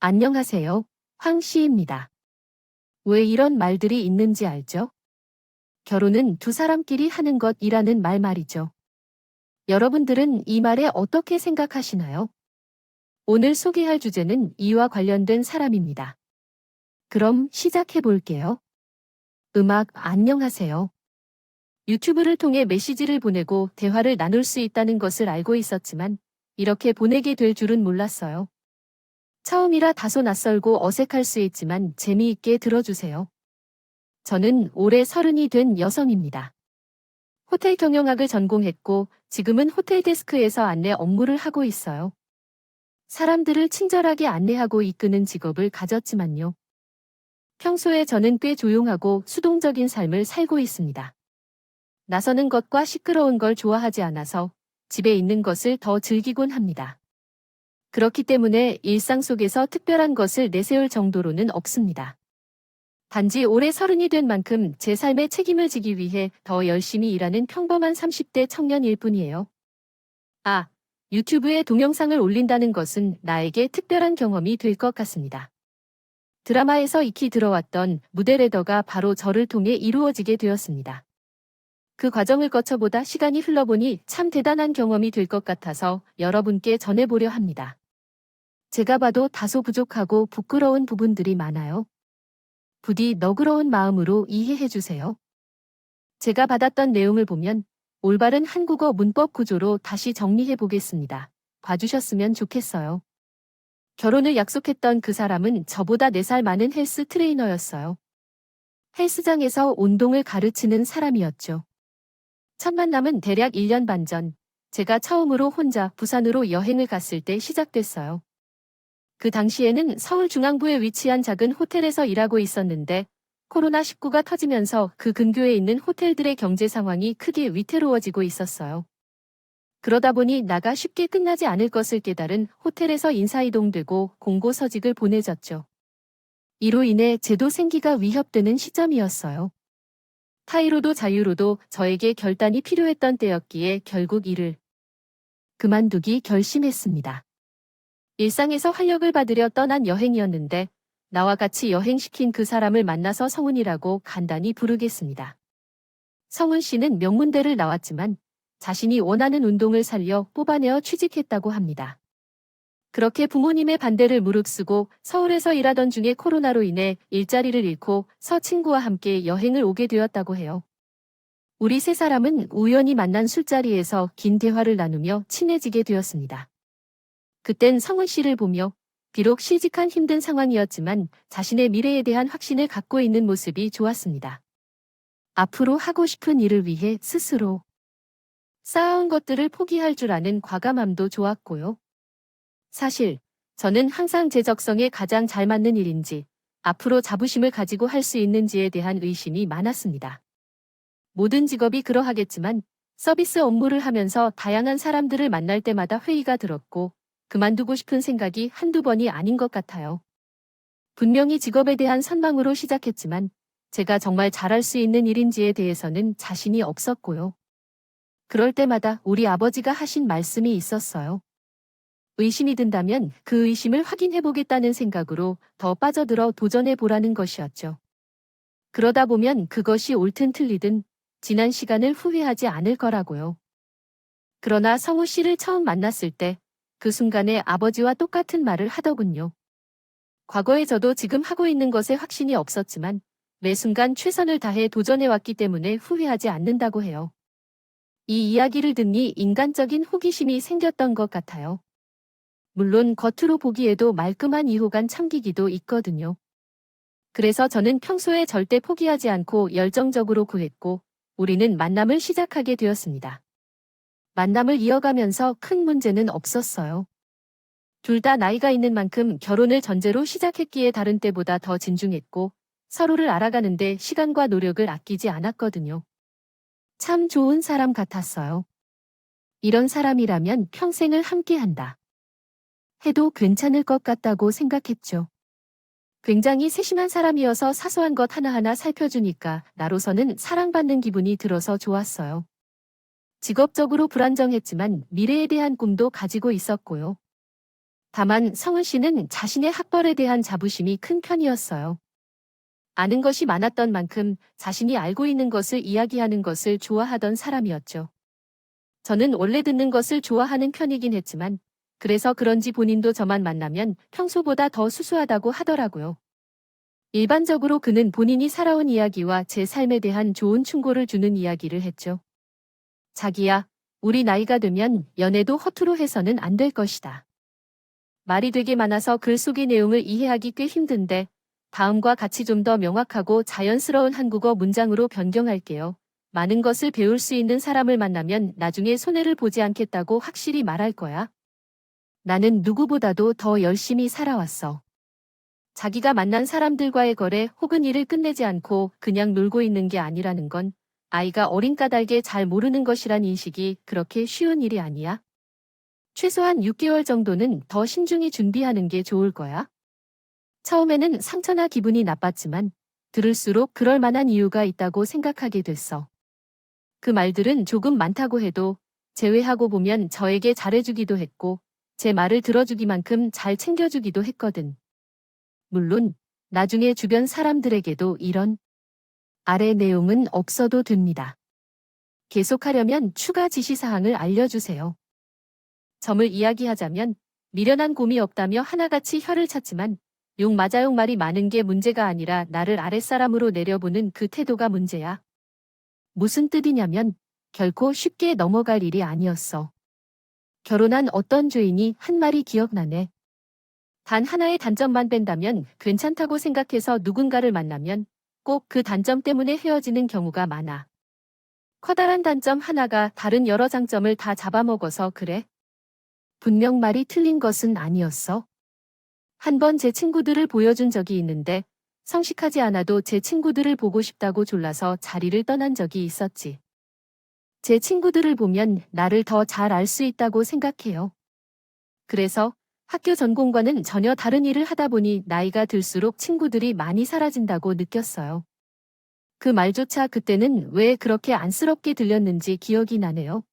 안녕하세요. 황 씨입니다. 왜 이런 말들이 있는지 알죠? 결혼은 두 사람끼리 하는 것이라는 말 말이죠. 여러분들은 이 말에 어떻게 생각하시나요? 오늘 소개할 주제는 이와 관련된 사람입니다. 그럼 시작해 볼게요. 안녕하세요. 유튜브를 통해 메시지를 보내고 대화를 나눌 수 있다는 것을 알고 있었지만 이렇게 보내게 될 줄은 몰랐어요. 처음이라 다소 낯설고 어색할 수 있지만 재미있게 들어주세요. 저는 올해 30이 된 여성입니다. 호텔 경영학을 전공했고 지금은 호텔 데스크에서 안내 업무를 하고 있어요. 사람들을 친절하게 안내하고 이끄는 직업을 가졌지만요. 평소에 저는 꽤 조용하고 수동적인 삶을 살고 있습니다. 나서는 것과 시끄러운 걸 좋아하지 않아서 집에 있는 것을 더 즐기곤 합니다. 그렇기 때문에 일상 속에서 특별한 것을 내세울 정도로는 없습니다. 단지 올해 30이 된 만큼 제 삶에 책임을 지기 위해 더 열심히 일하는 평범한 30대 청년일 뿐이에요. 유튜브에 동영상을 올린다는 것은 나에게 특별한 경험이 될 것 같습니다. 드라마에서 익히 들어왔던 무대 레더가 바로 저를 통해 이루어지게 되었습니다. 그 과정을 거쳐보다 시간이 흘러보니 참 대단한 경험이 될 것 같아서 여러분께 전해보려 합니다. 제가 봐도 다소 부족하고 부끄러운 부분들이 많아요. 부디 너그러운 마음으로 이해해주세요. 제가 받았던 내용을 보면 올바른 한국어 문법 구조로 다시 정리해보겠습니다. 봐주셨으면 좋겠어요. 결혼을 약속했던 그 사람은 저보다 4살 많은 헬스 트레이너였어요. 헬스장에서 운동을 가르치는 사람이었죠. 첫 만남은 대략 1년 반 전, 제가 처음으로 혼자 부산으로 여행을 갔을 때 시작됐어요. 그 당시에는 서울중앙부에 위치한 작은 호텔에서 일하고 있었는데 코로나19가 터지면서 그 근교에 있는 호텔들의 경제 상황이 크게 위태로워지고 있었어요. 그러다 보니 나가 쉽게 끝나지 않을 것을 깨달은 호텔에서 인사이동되고 공고서직을 보내졌죠. 이로 인해 제도 생기가 위협되는 시점이었어요. 타이로도 자유로도 저에게 결단이 필요했던 때였기에 결국 일을 그만두기 결심했습니다. 일상에서 활력을 받으려 떠난 여행이었는데 나와 같이 여행시킨 그 사람을 만나서 성훈이라고 간단히 부르겠습니다. 성훈 씨는 명문대를 나왔지만 자신이 원하는 운동을 살려 뽑아내어 취직했다고 합니다. 그렇게 부모님의 반대를 무릅쓰고 서울에서 일하던 중에 코로나로 인해 일자리를 잃고 서 친구와 함께 여행을 오게 되었다고 해요. 우리 세 사람은 우연히 만난 술자리에서 긴 대화를 나누며 친해지게 되었습니다. 그땐 성훈 씨를 보며 비록 실직한 힘든 상황이었지만 자신의 미래에 대한 확신을 갖고 있는 모습이 좋았습니다. 앞으로 하고 싶은 일을 위해 스스로 쌓아온 것들을 포기할 줄 아는 과감함도 좋았고요. 사실 저는 항상 제 적성에 가장 잘 맞는 일인지 앞으로 자부심을 가지고 할 수 있는지에 대한 의심이 많았습니다. 모든 직업이 그러하겠지만 서비스 업무를 하면서 다양한 사람들을 만날 때마다 회의가 들었고 그만두고 싶은 생각이 한두 번이 아닌 것 같아요. 분명히 직업에 대한 선망으로 시작했지만 제가 정말 잘할 수 있는 일인지에 대해서는 자신이 없었고요. 그럴 때마다 우리 아버지가 하신 말씀이 있었어요. 의심이 든다면 그 의심을 확인해보겠다는 생각으로 더 빠져들어 도전해보라는 것이었죠. 그러다 보면 그것이 옳든 틀리든 지난 시간을 후회하지 않을 거라고요. 그러나 성우 씨를 처음 만났을 때 그 순간에 아버지와 똑같은 말을 하더군요. 과거에 저도 지금 하고 있는 것에 확신이 없었지만 매 순간 최선을 다해 도전해왔기 때문에 후회하지 않는다고 해요. 이 이야기를 듣니 인간적인 호기심이 생겼던 것 같아요. 물론 겉으로 보기에도 말끔한 이호간 참기기도 있거든요. 그래서 저는 평소에 절대 포기하지 않고 열정적으로 구했고 우리는 만남을 시작하게 되었습니다. 만남을 이어가면서 큰 문제는 없었어요. 둘 다 나이가 있는 만큼 결혼을 전제로 시작했기에 다른 때보다 더 진중했고 서로를 알아가는데 시간과 노력을 아끼지 않았거든요. 참 좋은 사람 같았어요. 이런 사람이라면 평생을 함께한다 해도 괜찮을 것 같다고 생각했죠. 굉장히 세심한 사람이어서 사소한 것 하나하나 살펴주니까 나로서는 사랑받는 기분이 들어서 좋았어요. 직업적으로 불안정했지만 미래에 대한 꿈도 가지고 있었고요. 다만 성은 씨는 자신의 학벌에 대한 자부심이 큰 편이었어요. 아는 것이 많았던 만큼 자신이 알고 있는 것을 이야기하는 것을 좋아하던 사람이었죠. 저는 원래 듣는 것을 좋아하는 편이긴 했지만 그래서 그런지 본인도 저만 만나면 평소보다 더 수수하다고 하더라고요. 일반적으로 그는 본인이 살아온 이야기와 제 삶에 대한 좋은 충고를 주는 이야기를 했죠. 자기야, 우리 나이가 되면 연애도 허투루 해서는 안 될 것이다. 말이 되게 많아서 글 속의 내용을 이해하기 꽤 힘든데 다음과 같이 좀 더 명확하고 자연스러운 한국어 문장으로 변경할게요. 많은 것을 배울 수 있는 사람을 만나면 나중에 손해를 보지 않겠다고 확실히 말할 거야. 나는 누구보다도 더 열심히 살아왔어. 자기가 만난 사람들과의 거래 혹은 일을 끝내지 않고 그냥 놀고 있는 게 아니라는 건 아이가 어린 까닭에 잘 모르는 것이란 인식이 그렇게 쉬운 일이 아니야. 최소한 6개월 정도는 더 신중히 준비하는 게 좋을 거야. 처음에는 상처나 기분이 나빴지만 들을수록 그럴 만한 이유가 있다고 생각하게 됐어. 그 말들은 조금 많다고 해도 제외하고 보면 저에게 잘해주기도 했고 제 말을 들어주기만큼 잘 챙겨주기도 했거든. 물론 나중에 주변 사람들에게도 이런 아래 내용은 없어도 됩니다. 계속하려면 추가 지시사항을 알려주세요. 점을 이야기하자면 미련한 곰이 없다며 하나같이 혀를 찼지만 욕 맞아 욕 말이 많은 게 문제가 아니라 나를 아랫사람으로 내려보는 그 태도가 문제야. 무슨 뜻이냐면 결코 쉽게 넘어갈 일이 아니었어. 결혼한 어떤 죄인이 한 말이 기억나네. 단 하나의 단점만 뺀다면 괜찮다고 생각해서 누군가를 만나면 꼭 그 단점 때문에 헤어지는 경우가 많아. 커다란 단점 하나가 다른 여러 장점을 다 잡아먹어서 그래. 분명 말이 틀린 것은 아니었어. 한 번 제 친구들을 보여준 적이 있는데 성식하지 않아도 제 친구들을 보고 싶다고 졸라서 자리를 떠난 적이 있었지. 제 친구들을 보면 나를 더 잘 알 수 있다고 생각해요. 그래서 학교 전공과는 전혀 다른 일을 하다 보니 나이가 들수록 친구들이 많이 사라진다고 느꼈어요. 그 말조차 그때는 왜 그렇게 안쓰럽게 들렸는지 기억이 나네요.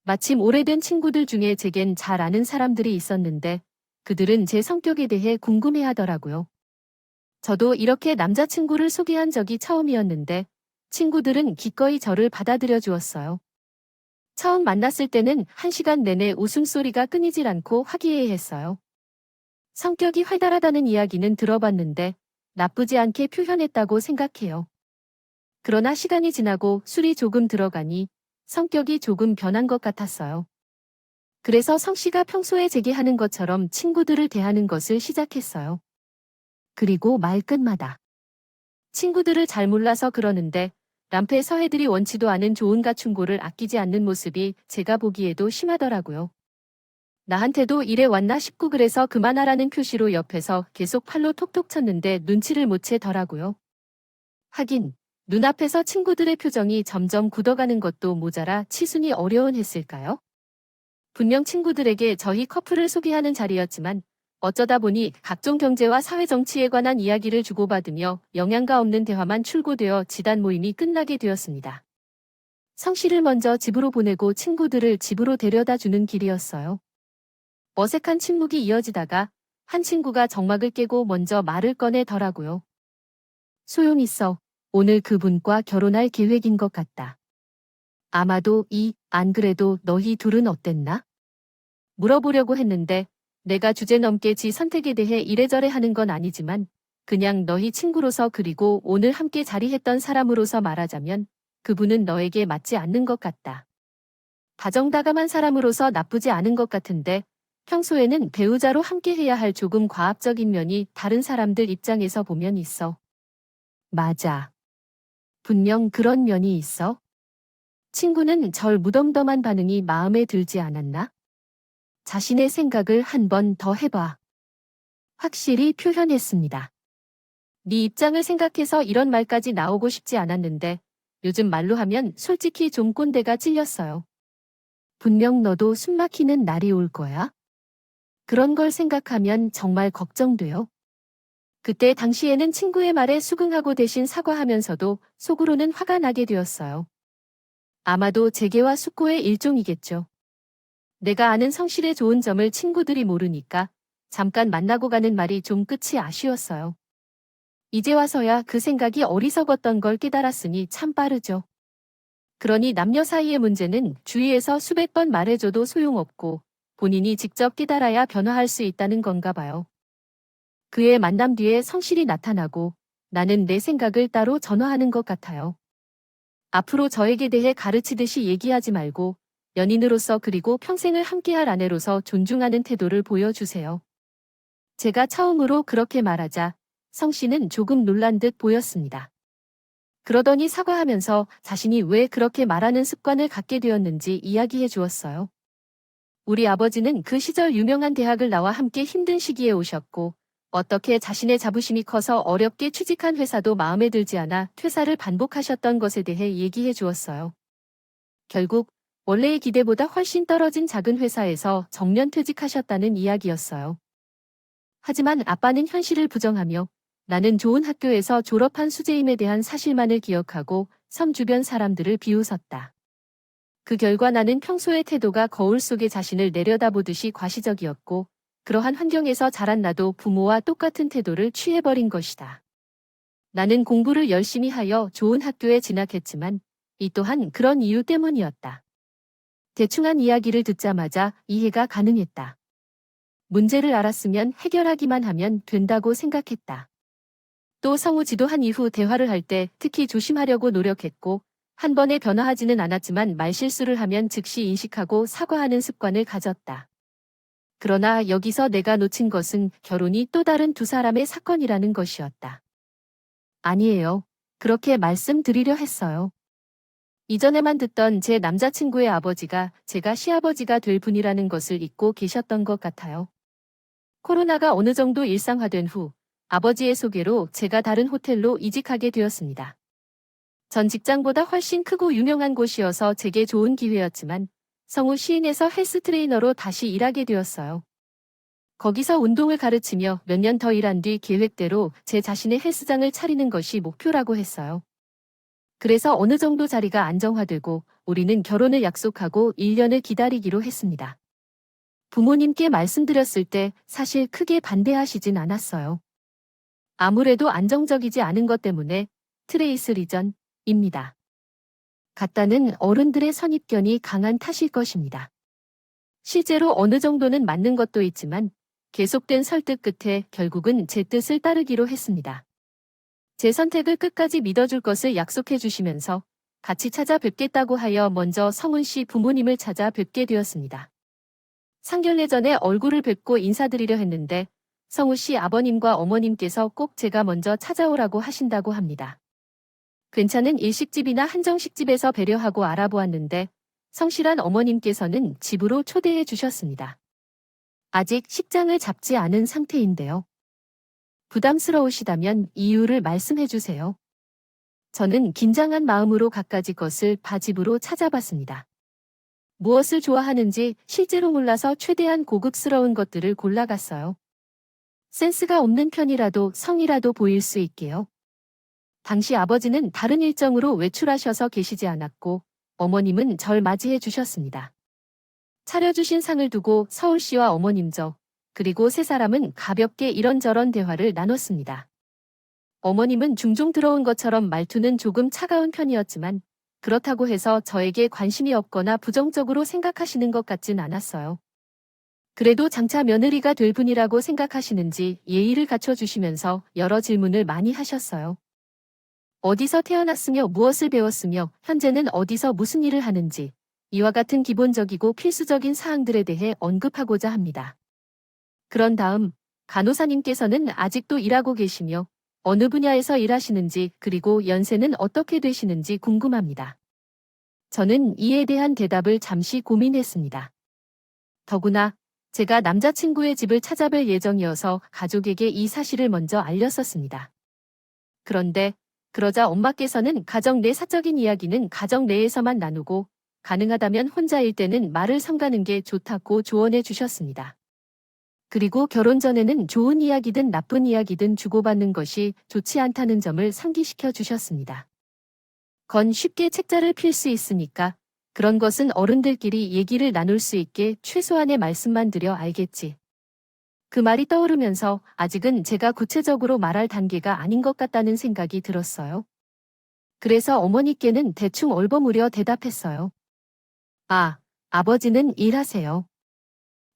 마침 오래된 친구들 중에 제겐 잘 아는 사람들이 있었는데 그들은 제 성격에 대해 궁금해하더라고요. 저도 이렇게 남자친구를 소개한 적이 처음이었는데 친구들은 기꺼이 저를 받아들여 주었어요. 처음 만났을 때는 1시간 내내 웃음소리가 끊이질 않고 화기애애했어요. 성격이 활달하다는 이야기는 들어봤는데 나쁘지 않게 표현했다고 생각해요. 그러나 시간이 지나고 술이 조금 들어가니 성격이 조금 변한 것 같았어요. 그래서 성 씨가 평소에 제게 하는 것처럼 친구들을 대하는 것을 시작했어요. 그리고 말끝마다 친구들을 잘 몰라서 그러는데 람페 서해들이 원치도 않은 좋은 가충고를 아끼지 않는 모습이 제가 보기에도 심하더라고요. 나한테도 이래 왔나 싶고 그래서 그만하라는 표시로 옆에서 계속 팔로 톡톡 쳤는데 눈치를 못 채더라고요. 하긴 눈앞에서 친구들의 표정이 점점 굳어가는 것도 모자라 치순이 어려운 했을까요? 분명 친구들에게 저희 커플을 소개하는 자리였지만 어쩌다 보니 각종 경제와 사회 정치에 관한 이야기를 주고받으며 영양가 없는 대화만 출고되어 지단 모임이 끝나게 되었습니다. 성 씨를 먼저 집으로 보내고 친구들을 집으로 데려다 주는 길이었어요. 어색한 침묵이 이어지다가 한 친구가 정막을 깨고 먼저 말을 꺼내더라고요. 소용있어. 오늘 그분과 결혼할 계획인 것 같다. 아마도 안 그래도 너희 둘은 어땠나? 물어보려고 했는데 내가 주제 넘게 지 선택에 대해 이래저래 하는 건 아니지만 그냥 너희 친구로서 그리고 오늘 함께 자리했던 사람으로서 말하자면 그분은 너에게 맞지 않는 것 같다. 다정다감한 사람으로서 나쁘지 않은 것 같은데 평소에는 배우자로 함께 해야 할 조금 과합적인 면이 다른 사람들 입장에서 보면 있어. 맞아. 분명 그런 면이 있어. 친구는 절 무덤덤한 반응이 마음에 들지 않았나? 자신의 생각을 한 번 더 해봐. 확실히 표현했습니다. 네 입장을 생각해서 이런 말까지 나오고 싶지 않았는데 요즘 말로 하면 솔직히 좀 꼰대가 찔렸어요. 분명 너도 숨막히는 날이 올 거야. 그런 걸 생각하면 정말 걱정돼요. 그때 당시에는 친구의 말에 수긍하고 대신 사과하면서도 속으로는 화가 나게 되었어요. 아마도 재계와 숙고의 일종이겠죠. 내가 아는 성실의 좋은 점을 친구들이 모르니까 잠깐 만나고 가는 말이 좀 끝이 아쉬웠어요. 이제 와서야 그 생각이 어리석었던 걸 깨달았으니 참 빠르죠. 그러니 남녀 사이의 문제는 주위에서 수백 번 말해줘도 소용없고 본인이 직접 깨달아야 변화할 수 있다는 건가 봐요. 그의 만남 뒤에 성실이 나타나고 나는 내 생각을 따로 전화하는 것 같아요. 앞으로 저에게 대해 가르치듯이 얘기하지 말고 연인으로서 그리고 평생을 함께할 아내로서 존중하는 태도를 보여주세요. 제가 처음으로 그렇게 말하자 성 씨는 조금 놀란 듯 보였습니다. 그러더니 사과하면서 자신이 왜 그렇게 말하는 습관을 갖게 되었는지 이야기해 주었어요. 우리 아버지는 그 시절 유명한 대학을 나와 함께 힘든 시기에 오셨고 어떻게 자신의 자부심이 커서 어렵게 취직한 회사도 마음에 들지 않아 퇴사를 반복하셨던 것에 대해 얘기해 주었어요. 결국 원래의 기대보다 훨씬 떨어진 작은 회사에서 정년 퇴직하셨다는 이야기였어요. 하지만 아빠는 현실을 부정하며 나는 좋은 학교에서 졸업한 수재임에 대한 사실만을 기억하고 섬 주변 사람들을 비웃었다. 그 결과 나는 평소의 태도가 거울 속에 자신을 내려다보듯이 과시적이었고 그러한 환경에서 자란 나도 부모와 똑같은 태도를 취해버린 것이다. 나는 공부를 열심히 하여 좋은 학교에 진학했지만 이 또한 그런 이유 때문이었다. 대충한 이야기를 듣자마자 이해가 가능했다. 문제를 알았으면 해결하기만 하면 된다고 생각했다. 또 성우 지도한 이후 대화를 할 때 특히 조심하려고 노력했고 한 번에 변화하지는 않았지만 말실수를 하면 즉시 인식하고 사과하는 습관을 가졌다. 그러나 여기서 내가 놓친 것은 결혼이 또 다른 두 사람의 사건이라는 것이었다. 아니에요. 그렇게 말씀드리려 했어요. 이전에만 듣던 제 남자친구의 아버지가 제가 시아버지가 될 분이라는 것을 잊고 계셨던 것 같아요. 코로나가 어느 정도 일상화된 후 아버지의 소개로 제가 다른 호텔로 이직하게 되었습니다. 전 직장보다 훨씬 크고 유명한 곳이어서 제게 좋은 기회였지만 성우 시인에서 헬스 트레이너로 다시 일하게 되었어요. 거기서 운동을 가르치며 몇 년 더 일한 뒤 계획대로 제 자신의 헬스장을 차리는 것이 목표라고 했어요. 그래서 어느 정도 자리가 안정화되고 우리는 결혼을 약속하고 1년을 기다리기로 했습니다. 부모님께 말씀드렸을 때 사실 크게 반대하시진 않았어요. 아무래도 안정적이지 않은 것 때문에 트레이스 리전입니다. 같다는 어른들의 선입견이 강한 탓일 것입니다. 실제로 어느 정도는 맞는 것도 있지만 계속된 설득 끝에 결국은 제 뜻을 따르기로 했습니다. 제 선택을 끝까지 믿어줄 것을 약속해 주시면서 같이 찾아뵙겠다고 하여 먼저 성훈 씨 부모님을 찾아뵙게 되었습니다. 상견례 전에 얼굴을 뵙고 인사드리려 했는데 성우 씨 아버님과 어머님께서 꼭 제가 먼저 찾아오라고 하신다고 합니다. 괜찮은 일식집이나 한정식집에서 배려하고 알아보았는데 성실한 어머님께서는 집으로 초대해 주셨습니다. 아직 식장을 잡지 않은 상태인데요. 부담스러우시다면 이유를 말씀해 주세요. 저는 긴장한 마음으로 갖가지 것을 바집으로 찾아봤습니다. 무엇을 좋아하는지 실제로 몰라서 최대한 고급스러운 것들을 골라갔어요. 센스가 없는 편이라도 성이라도 보일 수 있게요. 당시 아버지는 다른 일정으로 외출하셔서 계시지 않았고 어머님은 절 맞이해 주셨습니다. 차려주신 상을 두고 서울씨와 어머님 저 그리고 세 사람은 가볍게 이런저런 대화를 나눴습니다. 어머님은 중종 들어온 것처럼 말투는 조금 차가운 편이었지만 그렇다고 해서 저에게 관심이 없거나 부정적으로 생각하시는 것 같진 않았어요. 그래도 장차 며느리가 될 분이라고 생각하시는지 예의를 갖춰주시면서 여러 질문을 많이 하셨어요. 어디서 태어났으며 무엇을 배웠으며 현재는 어디서 무슨 일을 하는지 이와 같은 기본적이고 필수적인 사항들에 대해 언급하고자 합니다. 그런 다음 간호사님께서는 아직도 일하고 계시며 어느 분야에서 일하시는지 그리고 연세는 어떻게 되시는지 궁금합니다. 저는 이에 대한 대답을 잠시 고민했습니다. 더구나 제가 남자친구의 집을 찾아뵐 예정이어서 가족에게 이 사실을 먼저 알렸었습니다. 그런데 그러자 엄마께서는 가정 내 사적인 이야기는 가정 내에서만 나누고 가능하다면 혼자일 때는 말을 삼가는 게 좋다고 조언해 주셨습니다. 그리고 결혼 전에는 좋은 이야기든 나쁜 이야기든 주고받는 것이 좋지 않다는 점을 상기시켜 주셨습니다. 건 쉽게 책자를 필 수 있으니까 그런 것은 어른들끼리 얘기를 나눌 수 있게 최소한의 말씀만 드려 알겠지. 그 말이 떠오르면서 아직은 제가 구체적으로 말할 단계가 아닌 것 같다는 생각이 들었어요. 그래서 어머니께는 대충 얼버무려 대답했어요. 아, 아버지는 일하세요.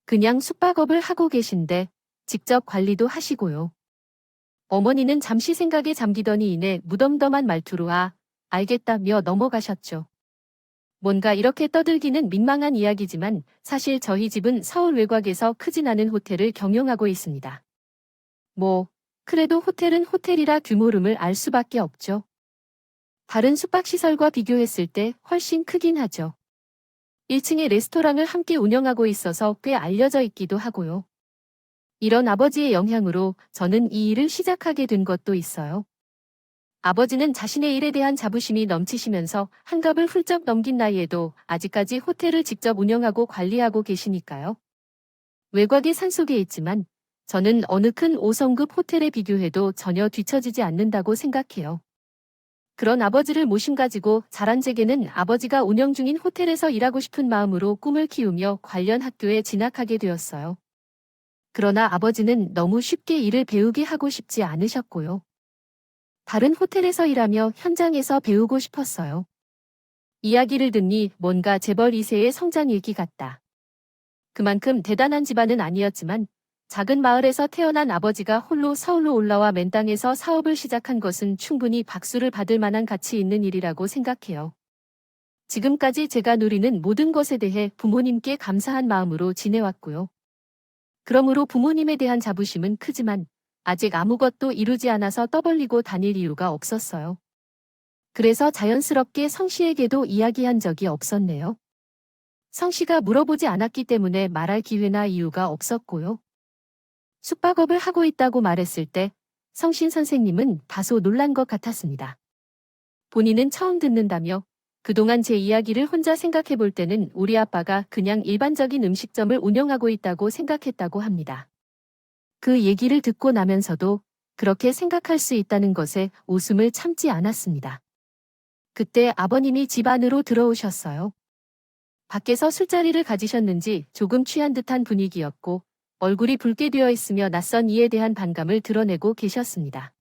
그냥 숙박업을 하고 계신데 직접 관리도 하시고요. 어머니는 잠시 생각에 잠기더니 이내 무덤덤한 말투로 알겠다며 넘어가셨죠. 뭔가 이렇게 떠들기는 민망한 이야기지만 사실 저희 집은 서울 외곽에서 크진 않은 호텔을 경영하고 있습니다. 그래도 호텔은 호텔이라 규모름을 알 수밖에 없죠. 다른 숙박시설과 비교했을 때 훨씬 크긴 하죠. 1층에 레스토랑을 함께 운영하고 있어서 꽤 알려져 있기도 하고요. 이런 아버지의 영향으로 저는 이 일을 시작하게 된 것도 있어요. 아버지는 자신의 일에 대한 자부심이 넘치시면서 한갑을 훌쩍 넘긴 나이에도 아직까지 호텔을 직접 운영하고 관리하고 계시니까요. 외곽의 산속에 있지만 저는 어느 큰 5성급 호텔에 비교해도 전혀 뒤처지지 않는다고 생각해요. 그런 아버지를 모심 가지고 자란 제게는 아버지가 운영 중인 호텔에서 일하고 싶은 마음으로 꿈을 키우며 관련 학교에 진학하게 되었어요. 그러나 아버지는 너무 쉽게 일을 배우게 하고 싶지 않으셨고요. 다른 호텔에서 일하며 현장에서 배우고 싶었어요. 이야기를 듣니 뭔가 재벌 2세의 성장 일기 같다. 그만큼 대단한 집안은 아니었지만 작은 마을에서 태어난 아버지가 홀로 서울로 올라와 맨 땅에서 사업을 시작한 것은 충분히 박수를 받을 만한 가치 있는 일이라고 생각해요. 지금까지 제가 누리는 모든 것에 대해 부모님께 감사한 마음으로 지내왔고요. 그러므로 부모님에 대한 자부심은 크지만 아직 아무것도 이루지 않아서 떠벌리고 다닐 이유가 없었어요. 그래서 자연스럽게 성씨에게도 이야기한 적이 없었네요. 성씨가 물어보지 않았기 때문에 말할 기회나 이유가 없었고요. 숙박업을 하고 있다고 말했을 때 성신 선생님은 다소 놀란 것 같았습니다. 본인은 처음 듣는다며 그동안 제 이야기를 혼자 생각해 볼 때는 우리 아빠가 그냥 일반적인 음식점을 운영하고 있다고 생각했다고 합니다. 그 얘기를 듣고 나면서도 그렇게 생각할 수 있다는 것에 웃음을 참지 않았습니다. 그때 아버님이 집 안으로 들어오셨어요. 밖에서 술자리를 가지셨는지 조금 취한 듯한 분위기였고 얼굴이 붉게 되어 있으며 낯선 이에 대한 반감을 드러내고 계셨습니다.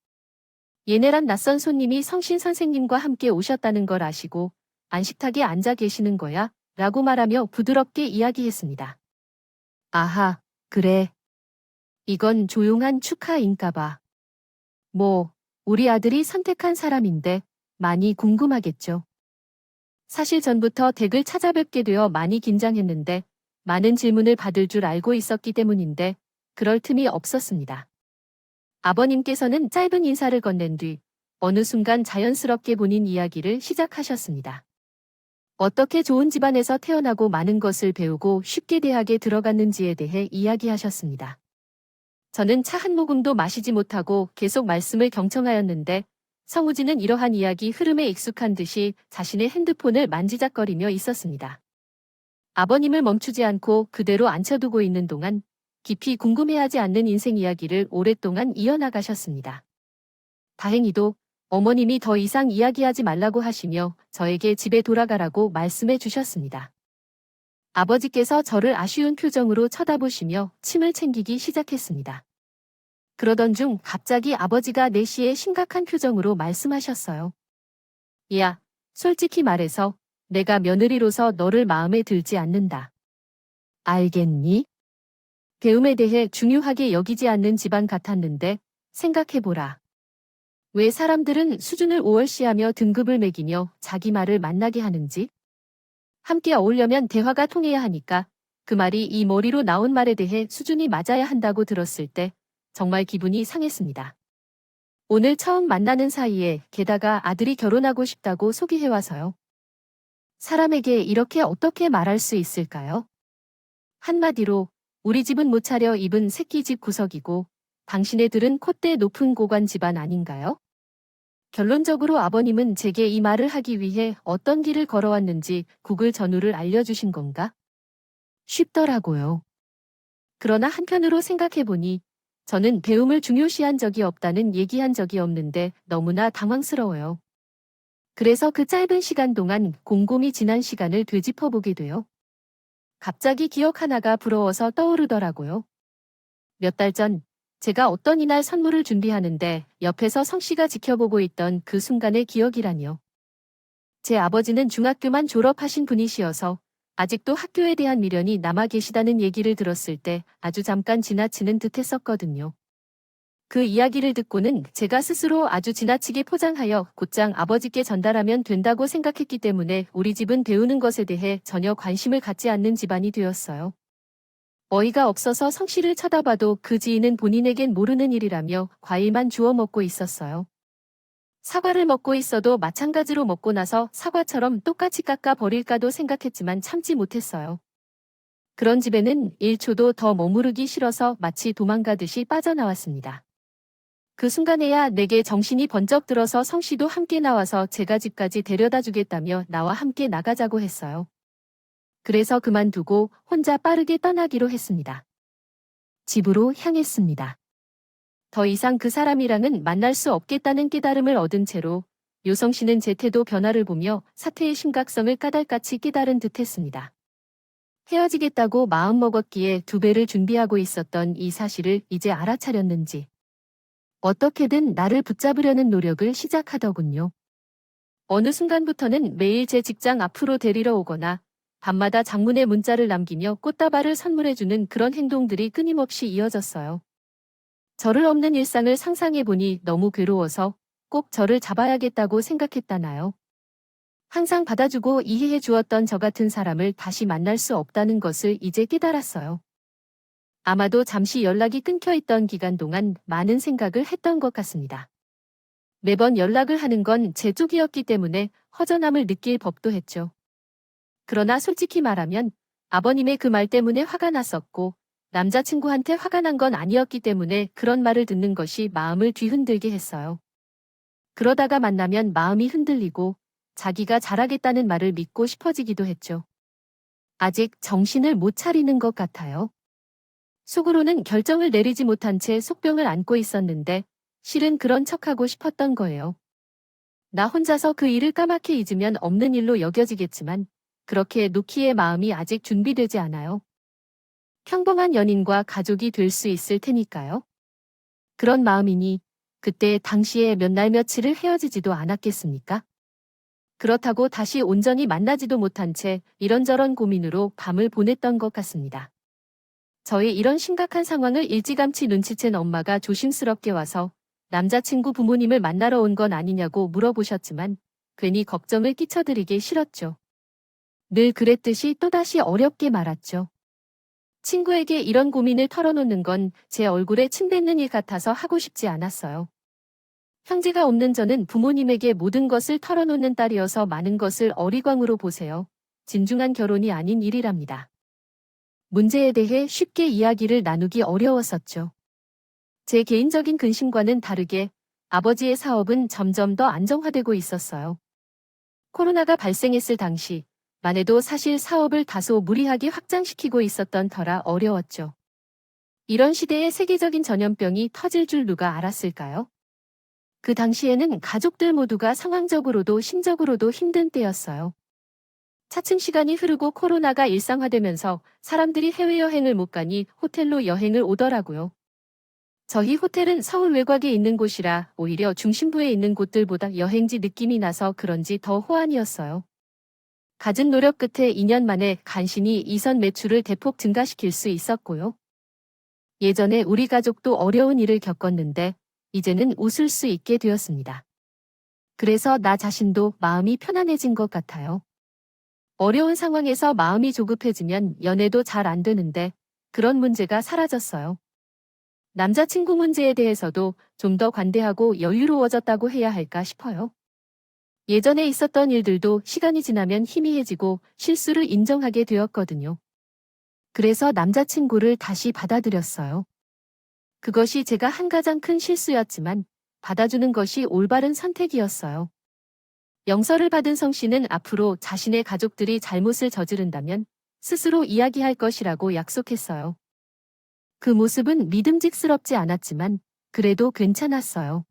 예내란 낯선 손님이 성신 선생님과 함께 오셨다는 걸 아시고 안식탁에 앉아 계시는 거야? 라고 말하며 부드럽게 이야기했습니다. 아하, 그래. 이건 조용한 축하인가 봐. 우리 아들이 선택한 사람인데 많이 궁금하겠죠. 사실 전부터 댁을 찾아뵙게 되어 많이 긴장했는데 많은 질문을 받을 줄 알고 있었기 때문인데 그럴 틈이 없었습니다. 아버님께서는 짧은 인사를 건넨 뒤 어느 순간 자연스럽게 본인 이야기를 시작하셨습니다. 어떻게 좋은 집안에서 태어나고 많은 것을 배우고 쉽게 대학에 들어갔는지에 대해 이야기하셨습니다. 저는 차 한 모금도 마시지 못하고 계속 말씀을 경청하였는데 성우진은 이러한 이야기 흐름에 익숙한 듯이 자신의 핸드폰을 만지작거리며 있었습니다. 아버님을 멈추지 않고 그대로 앉혀두고 있는 동안 깊이 궁금해하지 않는 인생 이야기를 오랫동안 이어나가셨습니다. 다행히도 어머님이 더 이상 이야기하지 말라고 하시며 저에게 집에 돌아가라고 말씀해 주셨습니다. 아버지께서 저를 아쉬운 표정으로 쳐다보시며 침을 챙기기 시작했습니다. 그러던 중 갑자기 아버지가 내시에 심각한 표정으로 말씀하셨어요. 야, 솔직히 말해서 내가 며느리로서 너를 마음에 들지 않는다. 알겠니? 배움에 대해 중요하게 여기지 않는 집안 같았는데 생각해보라. 왜 사람들은 수준을 오월시하며 등급을 매기며 자기 말을 만나게 하는지? 함께 어울려면 대화가 통해야 하니까 그 말이 이 머리로 나온 말에 대해 수준이 맞아야 한다고 들었을 때 정말 기분이 상했습니다. 오늘 처음 만나는 사이에 게다가 아들이 결혼하고 싶다고 소개해와서요. 사람에게 이렇게 어떻게 말할 수 있을까요? 한마디로 우리 집은 못 차려 입은 새끼 집 구석이고 당신네들은 콧대 높은 고관 집안 아닌가요? 결론적으로 아버님은 제게 이 말을 하기 위해 어떤 길을 걸어왔는지 구글 전후를 알려주신 건가? 쉽더라고요. 그러나 한편으로 생각해보니 저는 배움을 중요시한 적이 없다는 얘기한 적이 없는데 너무나 당황스러워요. 그래서 그 짧은 시간 동안 곰곰이 지난 시간을 되짚어보게 돼요. 갑자기 기억 하나가 부러워서 떠오르더라고요. 몇 달 전, 제가 어떤 이날 선물을 준비하는데 옆에서 성씨가 지켜보고 있던 그 순간의 기억이라니요. 제 아버지는 중학교만 졸업하신 분이시어서 아직도 학교에 대한 미련이 남아 계시다는 얘기를 들었을 때 아주 잠깐 지나치는 듯 했었거든요. 그 이야기를 듣고는 제가 스스로 아주 지나치게 포장하여 곧장 아버지께 전달하면 된다고 생각했기 때문에 우리 집은 배우는 것에 대해 전혀 관심을 갖지 않는 집안이 되었어요. 어이가 없어서 성씨를 쳐다봐도 그 지인은 본인에겐 모르는 일이라며 과일만 주워 먹고 있었어요. 사과를 먹고 있어도 마찬가지로 먹고 나서 사과처럼 똑같이 깎아 버릴까도 생각했지만 참지 못했어요. 그런 집에는 1초도 더 머무르기 싫어서 마치 도망가듯이 빠져나왔습니다. 그 순간에야 내게 정신이 번쩍 들어서 성씨도 함께 나와서 제가 집까지 데려다 주겠다며 나와 함께 나가자고 했어요. 그래서 그만두고 혼자 빠르게 떠나기로 했습니다. 집으로 향했습니다. 더 이상 그 사람이랑은 만날 수 없겠다는 깨달음을 얻은 채로 요성씨는 제 태도 변화를 보며 사태의 심각성을 까닭같이 깨달은 듯했습니다. 헤어지겠다고 마음먹었기에 2배를 준비하고 있었던 이 사실을 이제 알아차렸는지 어떻게든 나를 붙잡으려는 노력을 시작하더군요. 어느 순간부터는 매일 제 직장 앞으로 데리러 오거나 밤마다 장문의 문자를 남기며 꽃다발을 선물해주는 그런 행동들이 끊임없이 이어졌어요. 저를 없는 일상을 상상해보니 너무 괴로워서 꼭 저를 잡아야겠다고 생각했다나요. 항상 받아주고 이해해 주었던 저 같은 사람을 다시 만날 수 없다는 것을 이제 깨달았어요. 아마도 잠시 연락이 끊겨 있던 기간 동안 많은 생각을 했던 것 같습니다. 매번 연락을 하는 건 제 쪽이었기 때문에 허전함을 느낄 법도 했죠. 그러나 솔직히 말하면 아버님의 그 말 때문에 화가 났었고 남자친구한테 화가 난 건 아니었기 때문에 그런 말을 듣는 것이 마음을 뒤흔들게 했어요. 그러다가 만나면 마음이 흔들리고 자기가 잘하겠다는 말을 믿고 싶어지기도 했죠. 아직 정신을 못 차리는 것 같아요. 속으로는 결정을 내리지 못한 채 속병을 안고 있었는데 실은 그런 척하고 싶었던 거예요. 나 혼자서 그 일을 까맣게 잊으면 없는 일로 여겨지겠지만 그렇게 놓기에 마음이 아직 준비되지 않아요. 평범한 연인과 가족이 될 수 있을 테니까요. 그런 마음이니 그때 당시에 몇 날 며칠을 헤어지지도 않았겠습니까? 그렇다고 다시 온전히 만나지도 못한 채 이런저런 고민으로 밤을 보냈던 것 같습니다. 저의 이런 심각한 상황을 일찌감치 눈치챈 엄마가 조심스럽게 와서 남자친구 부모님을 만나러 온 건 아니냐고 물어보셨지만 괜히 걱정을 끼쳐드리기 싫었죠. 늘 그랬듯이 또다시 어렵게 말았죠. 친구에게 이런 고민을 털어놓는 건 제 얼굴에 침 뱉는 일 같아서 하고 싶지 않았어요. 형제가 없는 저는 부모님에게 모든 것을 털어놓는 딸이어서 많은 것을 어리광으로 보세요. 진중한 결혼이 아닌 일이랍니다. 문제에 대해 쉽게 이야기를 나누기 어려웠었죠. 제 개인적인 근심과는 다르게 아버지의 사업은 점점 더 안정화되고 있었어요. 코로나가 발생했을 당시만 해도 사실 사업을 다소 무리하게 확장시키고 있었던 터라 어려웠죠. 이런 시대에 세계적인 전염병이 터질 줄 누가 알았을까요? 그 당시에는 가족들 모두가 상황적으로도 심적으로도 힘든 때였어요. 차츰 시간이 흐르고 코로나가 일상화되면서 사람들이 해외여행을 못 가니 호텔로 여행을 오더라고요. 저희 호텔은 서울 외곽에 있는 곳이라 오히려 중심부에 있는 곳들보다 여행지 느낌이 나서 그런지 더 호환이었어요. 갖은 노력 끝에 2년 만에 간신히 이선 매출을 대폭 증가시킬 수 있었고요. 예전에 우리 가족도 어려운 일을 겪었는데 이제는 웃을 수 있게 되었습니다. 그래서 나 자신도 마음이 편안해진 것 같아요. 어려운 상황에서 마음이 조급해지면 연애도 잘 안 되는데 그런 문제가 사라졌어요. 남자친구 문제에 대해서도 좀 더 관대하고 여유로워졌다고 해야 할까 싶어요. 예전에 있었던 일들도 시간이 지나면 희미해지고 실수를 인정하게 되었거든요. 그래서 남자친구를 다시 받아들였어요. 그것이 제가 한 가장 큰 실수였지만 받아주는 것이 올바른 선택이었어요. 영서를 받은 성 씨는 앞으로 자신의 가족들이 잘못을 저지른다면 스스로 이야기할 것이라고 약속했어요. 그 모습은 믿음직스럽지 않았지만 그래도 괜찮았어요.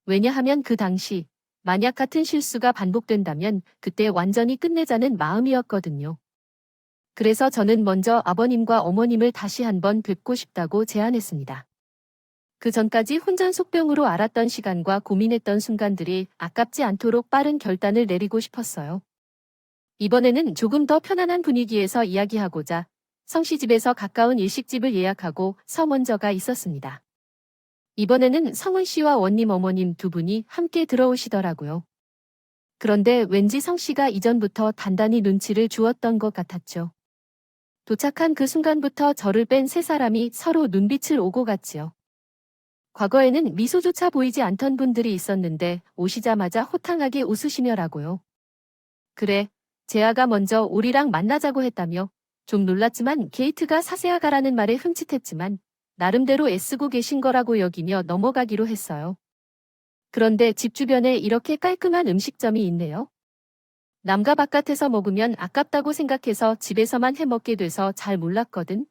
왜냐하면 그 당시 만약 같은 실수가 반복된다면 그때 완전히 끝내자는 마음이었거든요. 그래서 저는 먼저 아버님과 어머님을 다시 한번 뵙고 싶다고 제안했습니다. 그 전까지 혼전속병으로 알았던 시간과 고민했던 순간들이 아깝지 않도록 빠른 결단을 내리고 싶었어요. 이번에는 조금 더 편안한 분위기에서 이야기하고자 성씨 집에서 가까운 일식집을 예약하고 서먼저가 있었습니다. 이번에는 성은 씨와 원님 어머님 두 분이 함께 들어오시더라고요. 그런데 왠지 성 씨가 이전부터 단단히 눈치를 주었던 것 같았죠. 도착한 그 순간부터 저를 뺀 세 사람이 서로 눈빛을 오고 갔지요. 과거에는 미소조차 보이지 않던 분들이 있었는데 오시자마자 호탕하게 웃으시며라고요. 그래, 재아가 먼저 우리랑 만나자고 했다며. 좀 놀랐지만 게이트가 사세아 가라는 말에 흠칫했지만 나름대로 애쓰고 계신 거라고 여기며 넘어가기로 했어요. 그런데 집 주변에 이렇게 깔끔한 음식점이 있네요. 남과 바깥에서 먹으면 아깝다고 생각해서 집에서만 해 먹게 돼서 잘 몰랐거든.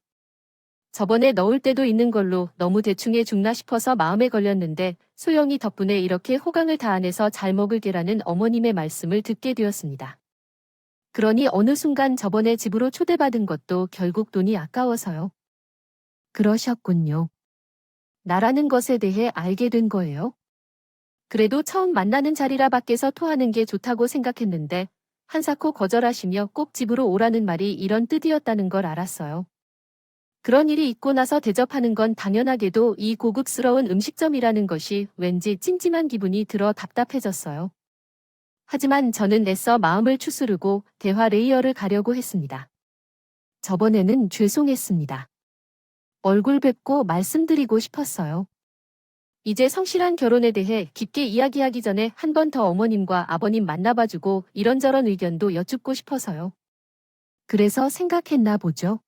저번에 넣을 때도 있는 걸로 너무 대충해 죽나 싶어서 마음에 걸렸는데 소영이 덕분에 이렇게 호강을 다안해서 잘 먹을게라는 어머님의 말씀을 듣게 되었습니다. 그러니 어느 순간 저번에 집으로 초대받은 것도 결국 돈이 아까워서요. 그러셨군요. 나라는 것에 대해 알게 된 거예요. 그래도 처음 만나는 자리라 밖에서 토하는 게 좋다고 생각했는데 한사코 거절하시며 꼭 집으로 오라는 말이 이런 뜻이었다는 걸 알았어요. 그런 일이 있고 나서 대접하는 건 당연하게도 이 고급스러운 음식점이라는 것이 왠지 찜찜한 기분이 들어 답답해졌어요. 하지만 저는 애써 마음을 추스르고 대화 레이어를 가려고 했습니다. 저번에는 죄송했습니다. 얼굴 뵙고 말씀드리고 싶었어요. 이제 성실한 결혼에 대해 깊게 이야기하기 전에 한 번 더 어머님과 아버님 만나봐주고 이런저런 의견도 여쭙고 싶어서요. 그래서 생각했나 보죠.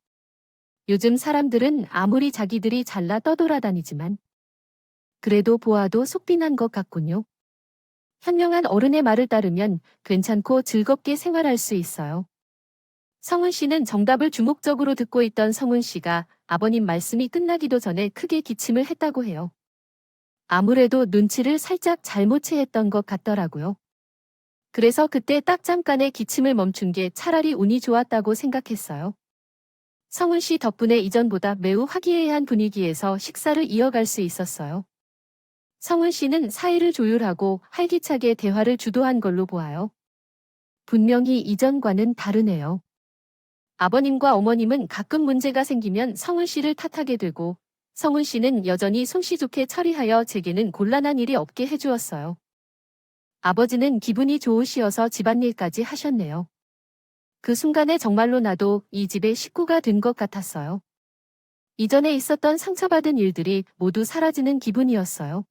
요즘 사람들은 아무리 자기들이 잘나 떠돌아다니지만 그래도 보아도 속빈한 것 같군요. 현명한 어른의 말을 따르면 괜찮고 즐겁게 생활할 수 있어요. 성은 씨는 정답을 주목적으로 듣고 있던 성은 씨가 아버님 말씀이 끝나기도 전에 크게 기침을 했다고 해요. 아무래도 눈치를 살짝 잘못 채했던 것 같더라고요. 그래서 그때 딱 잠깐의 기침을 멈춘 게 차라리 운이 좋았다고 생각했어요. 성은 씨 덕분에 이전보다 매우 화기애애한 분위기에서 식사를 이어갈 수 있었어요. 성은 씨는 사이를 조율하고 활기차게 대화를 주도한 걸로 보아요. 분명히 이전과는 다르네요. 아버님과 어머님은 가끔 문제가 생기면 성은 씨를 탓하게 되고 성은 씨는 여전히 솜씨 좋게 처리하여 제게는 곤란한 일이 없게 해주었어요. 아버지는 기분이 좋으시어서 집안일까지 하셨네요. 그 순간에 정말로 나도 이 집의 식구가 된 것 같았어요. 이전에 있었던 상처받은 일들이 모두 사라지는 기분이었어요.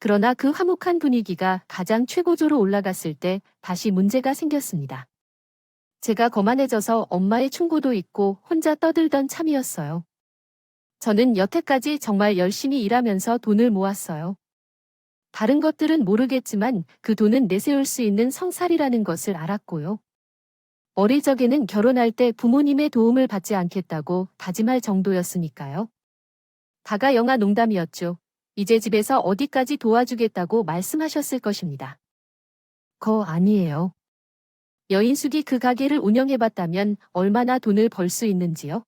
그러나 그 화목한 분위기가 가장 최고조로 올라갔을 때 다시 문제가 생겼습니다. 제가 거만해져서 엄마의 충고도 있고 혼자 떠들던 참이었어요. 저는 여태까지 정말 열심히 일하면서 돈을 모았어요. 다른 것들은 모르겠지만 그 돈은 내세울 수 있는 성살이라는 것을 알았고요. 어릴 적에는 결혼할 때 부모님의 도움을 받지 않겠다고 다짐할 정도였으니까요. 다가 영아 농담이었죠. 이제 집에서 어디까지 도와주겠다고 말씀하셨을 것입니다. 아니에요. 여인숙이 그 가게를 운영해봤다면 얼마나 돈을 벌 수 있는지요?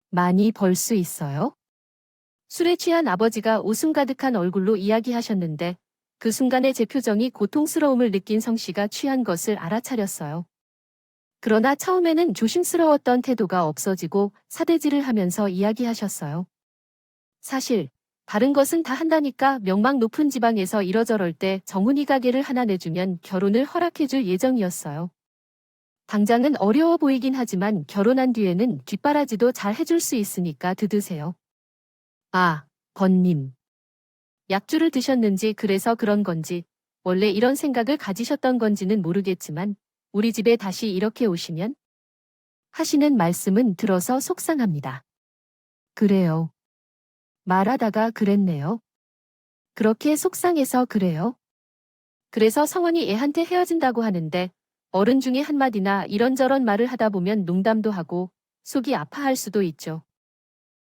많이 벌 수 있어요? 술에 취한 아버지가 웃음 가득한 얼굴로 이야기하셨는데 그 순간에 제 표정이 고통스러움을 느낀 성씨가 취한 것을 알아차렸어요. 그러나 처음에는 조심스러웠던 태도가 없어지고 사대질을 하면서 이야기하셨어요. 사실 다른 것은 다 한다니까 명망 높은 지방에서 이러저럴 때 정훈이 가게를 하나 내주면 결혼을 허락해줄 예정이었어요. 당장은 어려워 보이긴 하지만 결혼한 뒤에는 뒷바라지도 잘 해줄 수 있으니까 드드세요. 아, 번님. 약주를 드셨는지 그래서 그런 건지 원래 이런 생각을 가지셨던 건지는 모르겠지만 우리 집에 다시 이렇게 오시면 하시는 말씀은 들어서 속상합니다. 그래요. 말하다가 그랬네요. 그렇게 속상해서 그래요. 그래서 성원이 애한테 헤어진다고 하는데 어른 중에 한마디나 이런저런 말을 하다 보면 농담도 하고 속이 아파할 수도 있죠.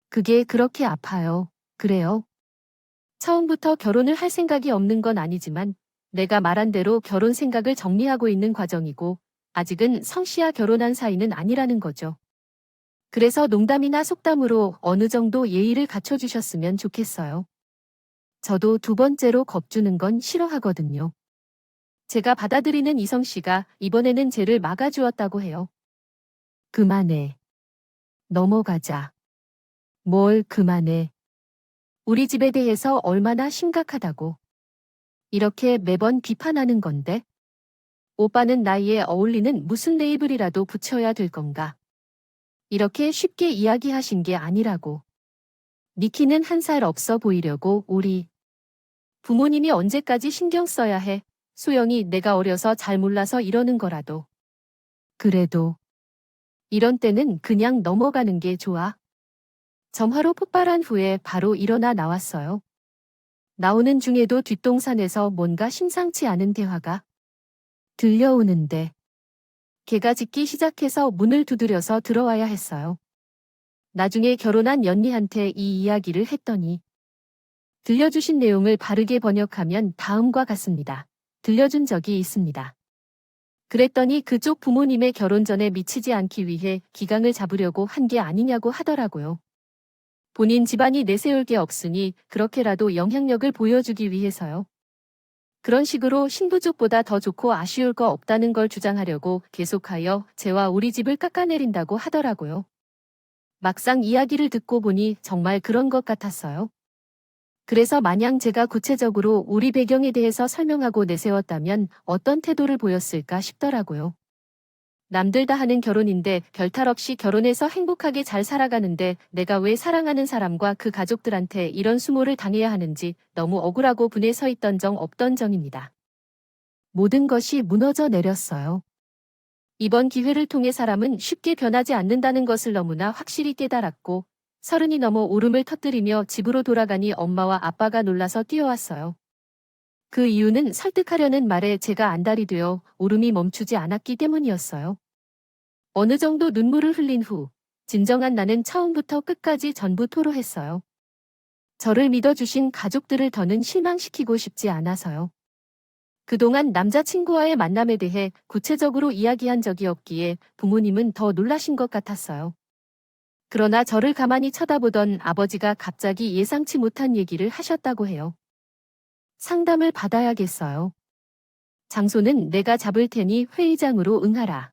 그게 그렇게 아파요. 그래요. 처음부터 결혼을 할 생각이 없는 건 아니지만 내가 말한 대로 결혼 생각을 정리하고 있는 과정이고 아직은 성씨와 결혼한 사이는 아니라는 거죠. 그래서 농담이나 속담으로 어느 정도 예의를 갖춰주셨으면 좋겠어요. 저도 두 번째로 겁주는 건 싫어하거든요. 제가 받아들이는 이성 씨가 이번에는 쟤를 막아주었다고 해요. 그만해. 넘어가자. 뭘 그만해. 우리 집에 대해서 얼마나 심각하다고. 이렇게 매번 비판하는 건데. 오빠는 나이에 어울리는 무슨 레이블이라도 붙여야 될 건가. 이렇게 쉽게 이야기하신 게 아니라고. 니키는 한 살 없어 보이려고 우리 부모님이 언제까지 신경 써야 해. 소영이 내가 어려서 잘 몰라서 이러는 거라도. 그래도 이런 때는 그냥 넘어가는 게 좋아. 점화로 폭발한 후에 바로 일어나 나왔어요. 나오는 중에도 뒷동산에서 뭔가 심상치 않은 대화가 들려오는데 개가 짖기 시작해서 문을 두드려서 들어와야 했어요. 나중에 결혼한 연리한테 이 이야기를 했더니 들려주신 내용을 바르게 번역하면 다음과 같습니다. 들려준 적이 있습니다. 그랬더니 그쪽 부모님의 결혼 전에 미치지 않기 위해 기강을 잡으려고 한 게 아니냐고 하더라고요. 본인 집안이 내세울 게 없으니 그렇게라도 영향력을 보여주기 위해서요. 그런 식으로 신부 쪽보다 더 좋고 아쉬울 거 없다는 걸 주장하려고 계속하여 제와 우리 집을 깎아내린다고 하더라고요. 막상 이야기를 듣고 보니 정말 그런 것 같았어요. 그래서 만약 제가 구체적으로 우리 배경에 대해서 설명하고 내세웠다면 어떤 태도를 보였을까 싶더라고요. 남들 다 하는 결혼인데 별탈 없이 결혼해서 행복하게 잘 살아가는데 내가 왜 사랑하는 사람과 그 가족들한테 이런 수모를 당해야 하는지 너무 억울하고 분에 서 있던 정 없던 정입니다. 모든 것이 무너져 내렸어요. 이번 기회를 통해 사람은 쉽게 변하지 않는다는 것을 너무나 확실히 깨달았고 30이 넘어 울음을 터뜨리며 집으로 돌아가니 엄마와 아빠가 놀라서 뛰어왔어요. 그 이유는 설득하려는 말에 제가 안달이 되어 울음이 멈추지 않았기 때문이었어요. 어느 정도 눈물을 흘린 후 진정한 나는 처음부터 끝까지 전부 토로했어요. 저를 믿어주신 가족들을 더는 실망시키고 싶지 않아서요. 그동안 남자친구와의 만남에 대해 구체적으로 이야기한 적이 없기에 부모님은 더 놀라신 것 같았어요. 그러나 저를 가만히 쳐다보던 아버지가 갑자기 예상치 못한 얘기를 하셨다고 해요. 상담을 받아야겠어요. 장소는 내가 잡을 테니 회의장으로 응하라.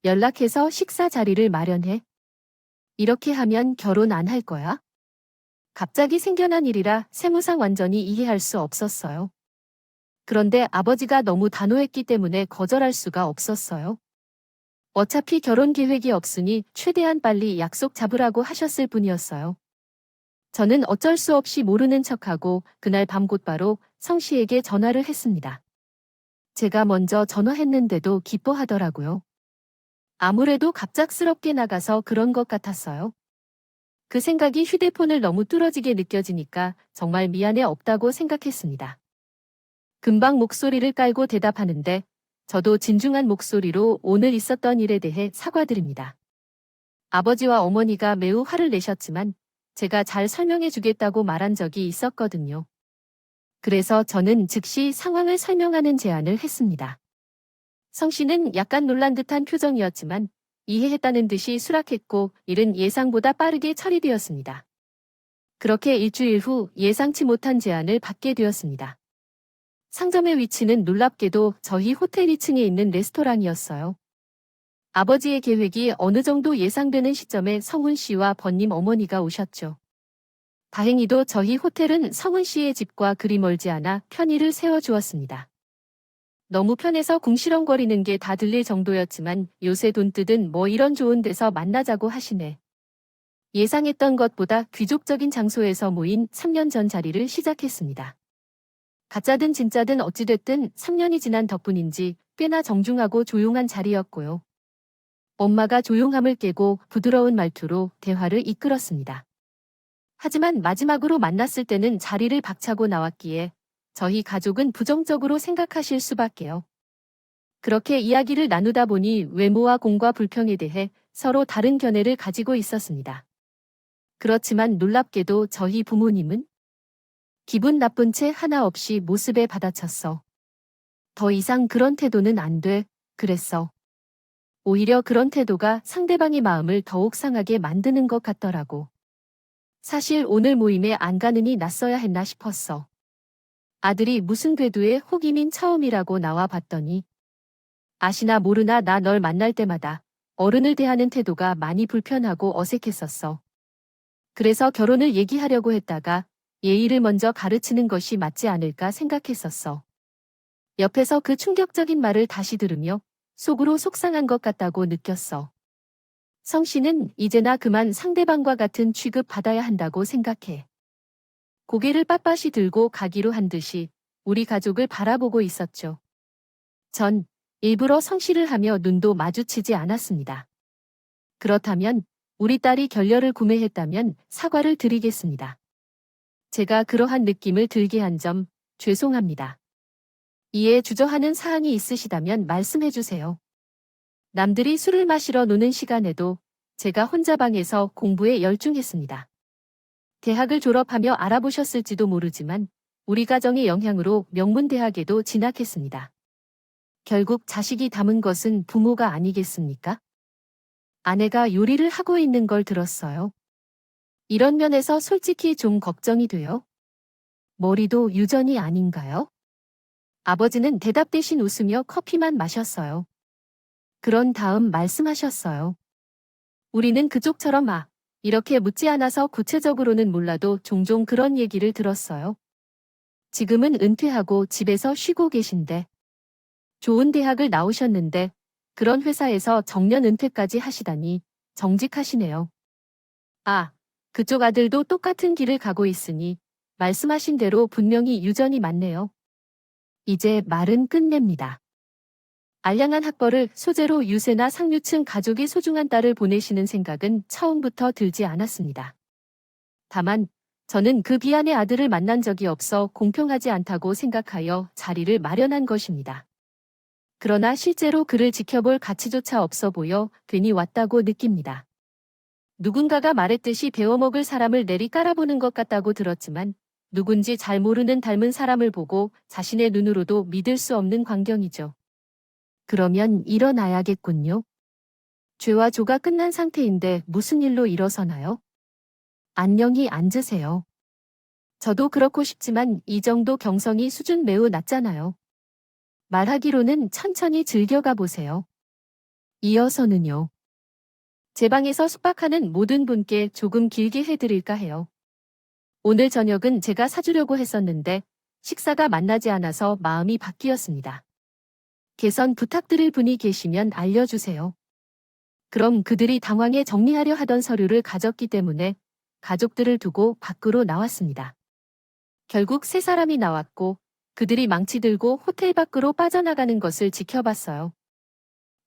연락해서 식사 자리를 마련해. 이렇게 하면 결혼 안 할 거야? 갑자기 생겨난 일이라 세무상 완전히 이해할 수 없었어요. 그런데 아버지가 너무 단호했기 때문에 거절할 수가 없었어요. 어차피 결혼 계획이 없으니 최대한 빨리 약속 잡으라고 하셨을 뿐이었어요. 저는 어쩔 수 없이 모르는 척하고 그날 밤 곧바로 성 씨에게 전화를 했습니다. 제가 먼저 전화했는데도 기뻐하더라고요. 아무래도 갑작스럽게 나가서 그런 것 같았어요. 그 생각이 휴대폰을 너무 뚫어지게 느껴지니까 정말 미안해 없다고 생각했습니다. 금방 목소리를 깔고 대답하는데 저도 진중한 목소리로 오늘 있었던 일에 대해 사과드립니다. 아버지와 어머니가 매우 화를 내셨지만 제가 잘 설명해 주겠다고 말한 적이 있었거든요. 그래서 저는 즉시 상황을 설명하는 제안을 했습니다. 성 씨는 약간 놀란 듯한 표정이었지만 이해했다는 듯이 수락했고 일은 예상보다 빠르게 처리되었습니다. 그렇게 일주일 후 예상치 못한 제안을 받게 되었습니다. 상점의 위치는 놀랍게도 저희 호텔 2층에 있는 레스토랑이었어요. 아버지의 계획이 어느 정도 예상되는 시점에 성훈 씨와 번님 어머니가 오셨죠. 다행히도 저희 호텔은 성훈 씨의 집과 그리 멀지 않아 편의를 세워주었습니다. 너무 편해서 궁시렁거리는 게 다 들릴 정도였지만 요새 돈 뜨든 뭐 이런 좋은 데서 만나자고 하시네. 예상했던 것보다 귀족적인 장소에서 모인 3년 전 자리를 시작했습니다. 가짜든 진짜든 어찌됐든 3년이 지난 덕분인지 꽤나 정중하고 조용한 자리였고요. 엄마가 조용함을 깨고 부드러운 말투로 대화를 이끌었습니다. 하지만 마지막으로 만났을 때는 자리를 박차고 나왔기에 저희 가족은 부정적으로 생각하실 수밖에요. 그렇게 이야기를 나누다 보니 외모와 공과 불평에 대해 서로 다른 견해를 가지고 있었습니다. 그렇지만 놀랍게도 저희 부모님은 기분 나쁜 채 하나 없이 모습에 받아쳤어. 더 이상 그런 태도는 안 돼, 그랬어. 오히려 그런 태도가 상대방의 마음을 더욱 상하게 만드는 것 같더라고. 사실 오늘 모임에 안 가느니 낯서야 했나 싶었어. 아들이 무슨 궤도에 혹이민 처음이라고 나와 봤더니 아시나 모르나 나 널 만날 때마다 어른을 대하는 태도가 많이 불편하고 어색했었어. 그래서 결혼을 얘기하려고 했다가 예의를 먼저 가르치는 것이 맞지 않을까 생각했었어. 옆에서 그 충격적인 말을 다시 들으며 속으로 속상한 것 같다고 느꼈어. 성 씨는 이제나 그만 상대방과 같은 취급 받아야 한다고 생각해. 고개를 빳빳이 들고 가기로 한 듯이 우리 가족을 바라보고 있었죠. 전 일부러 성씨를 하며 눈도 마주치지 않았습니다. 그렇다면 우리 딸이 결렬을 구매했다면 사과를 드리겠습니다. 제가 그러한 느낌을 들게 한 점 죄송합니다. 이에 주저하는 사항이 있으시다면 말씀해 주세요. 남들이 술을 마시러 노는 시간에도 제가 혼자 방에서 공부에 열중했습니다. 대학을 졸업하며 알아보셨을지도 모르지만 우리 가정의 영향으로 명문대학에도 진학했습니다. 결국 자식이 담은 것은 부모가 아니겠습니까? 아내가 요리를 하고 있는 걸 들었어요. 이런 면에서 솔직히 좀 걱정이 돼요. 머리도 유전이 아닌가요? 아버지는 대답 대신 웃으며 커피만 마셨어요. 그런 다음 말씀하셨어요. 우리는 그쪽처럼 이렇게 묻지 않아서 구체적으로는 몰라도 종종 그런 얘기를 들었어요. 지금은 은퇴하고 집에서 쉬고 계신데 좋은 대학을 나오셨는데 그런 회사에서 정년 은퇴까지 하시다니 정직하시네요. 그쪽 아들도 똑같은 길을 가고 있으니 말씀하신 대로 분명히 유전이 맞네요. 이제 말은 끝냅니다. 알량한 학벌을 소재로 유세나 상류층 가족이 소중한 딸을 보내시는 생각은 처음부터 들지 않았습니다. 다만 저는 그 비안의 아들을 만난 적이 없어 공평하지 않다고 생각하여 자리를 마련한 것입니다. 그러나 실제로 그를 지켜볼 가치조차 없어 보여 괜히 왔다고 느낍니다. 누군가가 말했듯이 배워먹을 사람을 내리 깔아보는 것 같다고 들었지만 누군지 잘 모르는 닮은 사람을 보고 자신의 눈으로도 믿을 수 없는 광경이죠. 그러면 일어나야겠군요. 죄와 조가 끝난 상태인데 무슨 일로 일어서나요? 안녕히 앉으세요. 저도 그렇고 싶지만 이 정도 경성이 수준 매우 낮잖아요. 말하기로는 천천히 즐겨가 보세요. 이어서는요. 제 방에서 숙박하는 모든 분께 조금 길게 해드릴까 해요. 오늘 저녁은 제가 사주려고 했었는데 식사가 만나지 않아서 마음이 바뀌었습니다. 개선 부탁드릴 분이 계시면 알려주세요. 그럼 그들이 당황해 정리하려 하던 서류를 가졌기 때문에 가족들을 두고 밖으로 나왔습니다. 결국 세 사람이 나왔고 그들이 망치 들고 호텔 밖으로 빠져나가는 것을 지켜봤어요.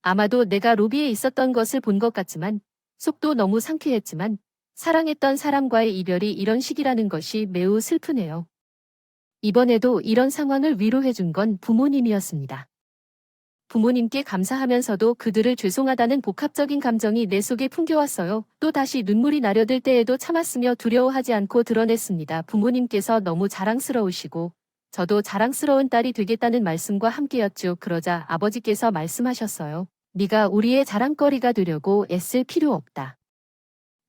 아마도 내가 로비에 있었던 것을 본 것 같지만 속도 너무 상쾌했지만 사랑했던 사람과의 이별이 이런 식이라는 것이 매우 슬프네요. 이번에도 이런 상황을 위로해준 건 부모님이었습니다. 부모님께 감사하면서도 그들을 죄송하다는 복합적인 감정이 내 속에 풍겨왔어요. 또 다시 눈물이 나려들 때에도 참았으며 두려워하지 않고 드러냈습니다. 부모님께서 너무 자랑스러우시고 저도 자랑스러운 딸이 되겠다는 말씀과 함께였죠. 그러자 아버지께서 말씀하셨어요. 네가 우리의 자랑거리가 되려고 애쓸 필요 없다.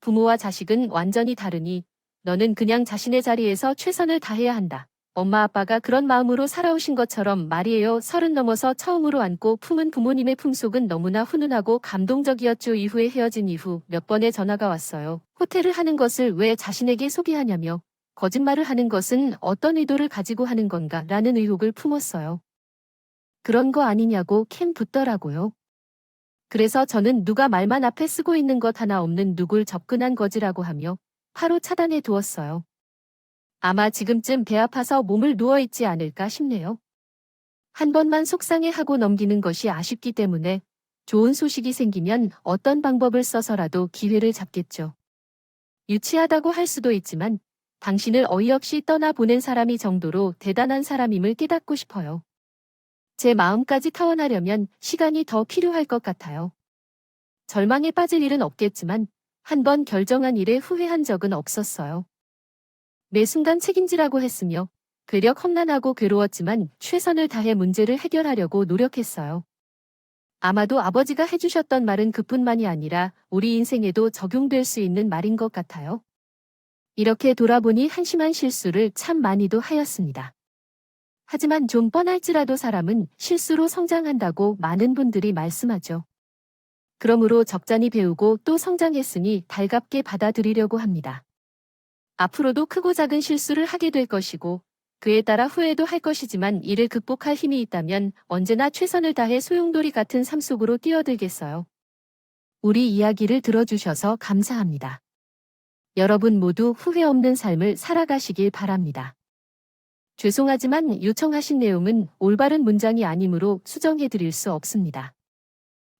부모와 자식은 완전히 다르니 너는 그냥 자신의 자리에서 최선을 다해야 한다. 엄마 아빠가 그런 마음으로 살아오신 것처럼 말이에요. 30 넘어서 처음으로 안고 품은 부모님의 품속은 너무나 훈훈하고 감동적이었죠. 이후에 헤어진 이후 몇 번의 전화가 왔어요. 호텔을 하는 것을 왜 자신에게 소개하냐며 거짓말을 하는 것은 어떤 의도를 가지고 하는 건가 라는 의혹을 품었어요. 그런 거 아니냐고 캠 붙더라고요. 그래서 저는 누가 말만 앞에 쓰고 있는 것 하나 없는 누굴 접근한 거지라고 하며 바로 차단해 두었어요. 아마 지금쯤 배 아파서 몸을 누워있지 않을까 싶네요. 한 번만 속상해하고 넘기는 것이 아쉽기 때문에 좋은 소식이 생기면 어떤 방법을 써서라도 기회를 잡겠죠. 유치하다고 할 수도 있지만 당신을 어이없이 떠나보낸 사람이 정도로 대단한 사람임을 깨닫고 싶어요. 제 마음까지 타원하려면 시간이 더 필요할 것 같아요. 절망에 빠질 일은 없겠지만 한 번 결정한 일에 후회한 적은 없었어요. 매 순간 책임지라고 했으며 괴력 험난하고 괴로웠지만 최선을 다해 문제를 해결하려고 노력했어요. 아마도 아버지가 해주셨던 말은 그뿐만이 아니라 우리 인생에도 적용될 수 있는 말인 것 같아요. 이렇게 돌아보니 한심한 실수를 참 많이도 하였습니다. 하지만 좀 뻔할지라도 사람은 실수로 성장한다고 많은 분들이 말씀하죠. 그러므로 적잖이 배우고 또 성장했으니 달갑게 받아들이려고 합니다. 앞으로도 크고 작은 실수를 하게 될 것이고 그에 따라 후회도 할 것이지만 이를 극복할 힘이 있다면 언제나 최선을 다해 소용돌이 같은 삶 속으로 뛰어들겠어요. 우리 이야기를 들어주셔서 감사합니다. 여러분 모두 후회 없는 삶을 살아가시길 바랍니다. 죄송하지만 요청하신 내용은 올바른 문장이 아니므로 수정해 드릴 수 없습니다.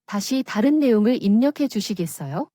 다시 다른 내용을 입력해 주시겠어요?